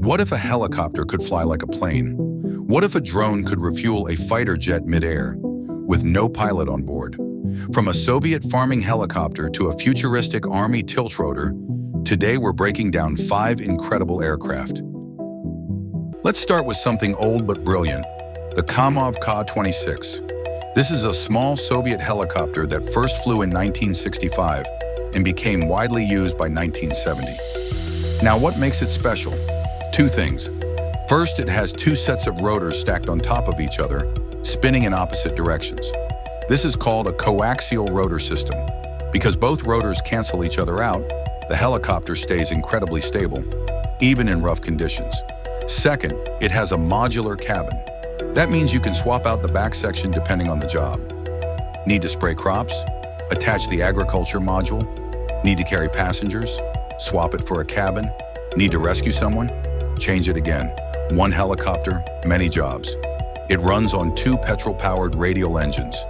What if a helicopter could fly like a plane? What if a drone could refuel a fighter jet midair with no pilot on board? From a Soviet farming helicopter to a futuristic Army tiltrotor, today we're breaking down 5 incredible aircraft. Let's start with something old but brilliant, the Kamov Ka-26. This is a small Soviet helicopter that first flew in 1965 and became widely used by 1970. Now, what makes it special? 2 things. First, it has 2 sets of rotors stacked on top of each other, spinning in opposite directions. This is called a coaxial rotor system. Because both rotors cancel each other out, the helicopter stays incredibly stable, even in rough conditions. Second, it has a modular cabin. That means you can swap out the back section depending on the job. Need to spray crops? Attach the agriculture module? Need to carry passengers? Swap it for a cabin? Need to rescue someone? Change it again. 1 helicopter, many jobs. It runs on 2 petrol-powered radial engines,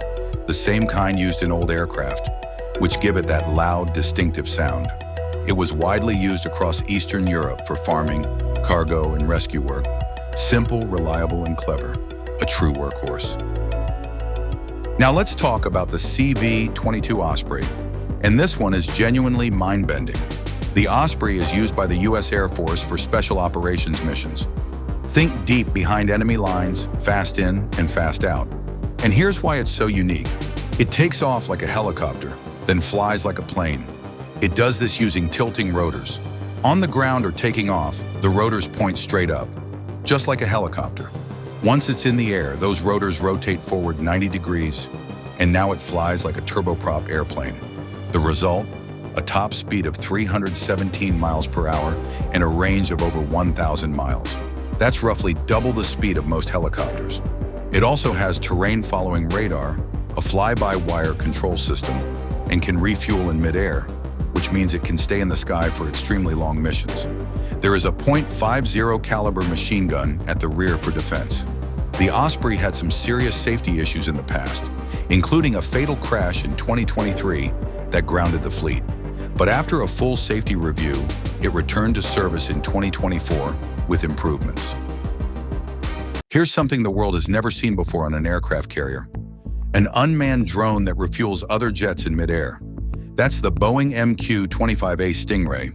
the same kind used in old aircraft, which give it that loud, distinctive sound. It was widely used across Eastern Europe for farming, cargo, and rescue work. Simple, reliable, and clever. A true workhorse. Now let's talk about the CV-22 Osprey. And this one is genuinely mind-bending. The Osprey is used by the U.S. Air Force for special operations missions. Think deep behind enemy lines, fast in and fast out. And here's why it's so unique. It takes off like a helicopter, then flies like a plane. It does this using tilting rotors. On the ground or taking off, the rotors point straight up, just like a helicopter. Once it's in the air, those rotors rotate forward 90 degrees, and now it flies like a turboprop airplane. The result? A top speed of 317 miles per hour and a range of over 1,000 miles. That's roughly double the speed of most helicopters. It also has terrain-following radar, a fly-by-wire control system, and can refuel in midair, which means it can stay in the sky for extremely long missions. There is a .50 caliber machine gun at the rear for defense. The Osprey had some serious safety issues in the past, including a fatal crash in 2023 that grounded the fleet. But after a full safety review, it returned to service in 2024 with improvements. Here's something the world has never seen before on an aircraft carrier: an unmanned drone that refuels other jets in midair. That's the Boeing MQ-25A Stingray.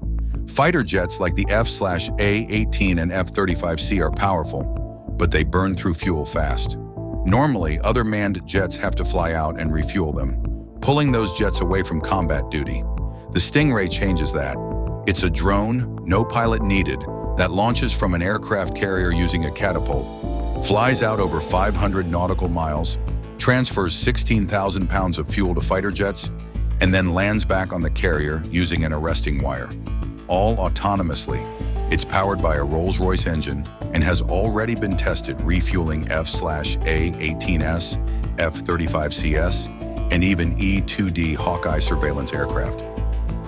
Fighter jets like the F/A-18 and F-35C are powerful, but they burn through fuel fast. Normally, other manned jets have to fly out and refuel them, pulling those jets away from combat duty. The Stingray changes that. It's a drone, no pilot needed, that launches from an aircraft carrier using a catapult, flies out over 500 nautical miles, transfers 16,000 pounds of fuel to fighter jets, and then lands back on the carrier using an arresting wire. All autonomously. It's powered by a Rolls-Royce engine and has already been tested refueling F/A-18S, F-35CS, and even E-2D Hawkeye surveillance aircraft.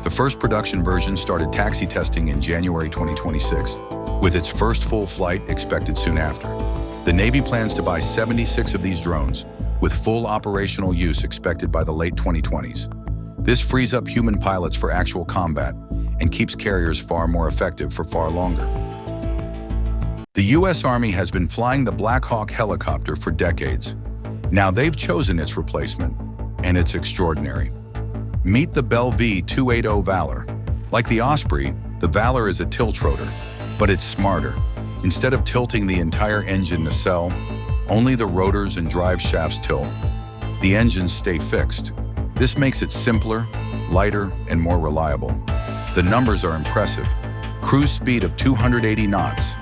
The first production version started taxi testing in January 2026, with its first full flight expected soon after. The Navy plans to buy 76 of these drones, with full operational use expected by the late 2020s. This frees up human pilots for actual combat and keeps carriers far more effective for far longer. The U.S. Army has been flying the Black Hawk helicopter for decades. Now they've chosen its replacement, and it's extraordinary. Meet the Bell V-280 Valor. Like the Osprey, the Valor is a tiltrotor, but it's smarter. Instead of tilting the entire engine nacelle, only the rotors and drive shafts tilt. The engines stay fixed. This makes it simpler, lighter, and more reliable. The numbers are impressive. Cruise speed of 280 knots.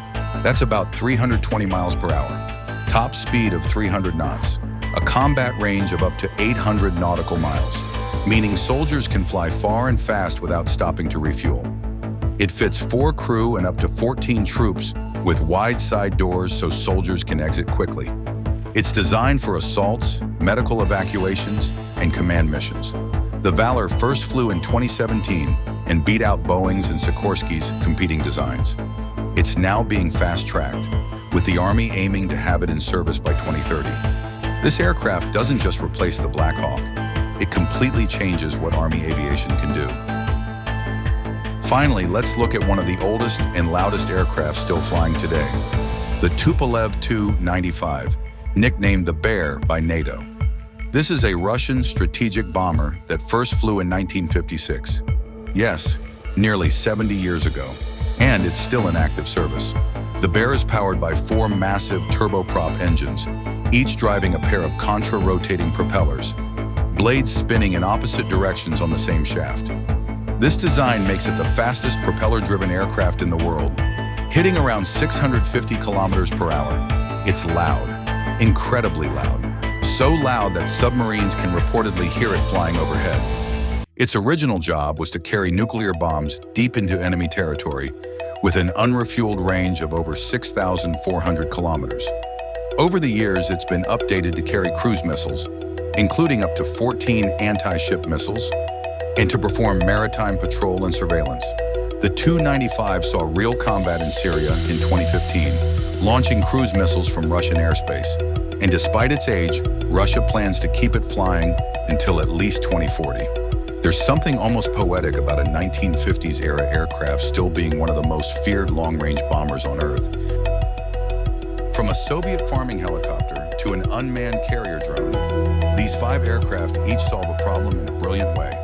That's about 320 miles per hour. Top speed of 300 knots. A combat range of up to 800 nautical miles, meaning soldiers can fly far and fast without stopping to refuel. It fits 4 crew and up to 14 troops with wide side doors so soldiers can exit quickly. It's designed for assaults, medical evacuations, and command missions. The Valor first flew in 2017 and beat out Boeing's and Sikorsky's competing designs. It's now being fast-tracked, with the Army aiming to have it in service by 2030. This aircraft doesn't just replace the Black Hawk, it completely changes what Army aviation can do. Finally, let's look at one of the oldest and loudest aircraft still flying today, the Tupolev Tu-95, nicknamed the Bear by NATO. This is a Russian strategic bomber that first flew in 1956. Yes, nearly 70 years ago, and it's still in active service. The Bear is powered by 4 massive turboprop engines, each driving a pair of contra-rotating propellers, blades spinning in opposite directions on the same shaft. This design makes it the fastest propeller-driven aircraft in the world, hitting around 650 kilometers per hour. It's loud, incredibly loud, so loud that submarines can reportedly hear it flying overhead. Its original job was to carry nuclear bombs deep into enemy territory with an unrefueled range of over 6,400 kilometers. Over the years, it's been updated to carry cruise missiles, including up to 14 anti-ship missiles, and to perform maritime patrol and surveillance. The Tu-95 saw real combat in Syria in 2015, launching cruise missiles from Russian airspace. And despite its age, Russia plans to keep it flying until at least 2040. There's something almost poetic about a 1950s-era aircraft still being one of the most feared long-range bombers on Earth. From a Soviet farming helicopter to an unmanned carrier drone, these 5 aircraft each solve a problem in a brilliant way.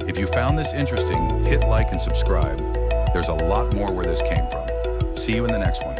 If you found this interesting, hit like and subscribe. There's a lot more where this came from. See you in the next one.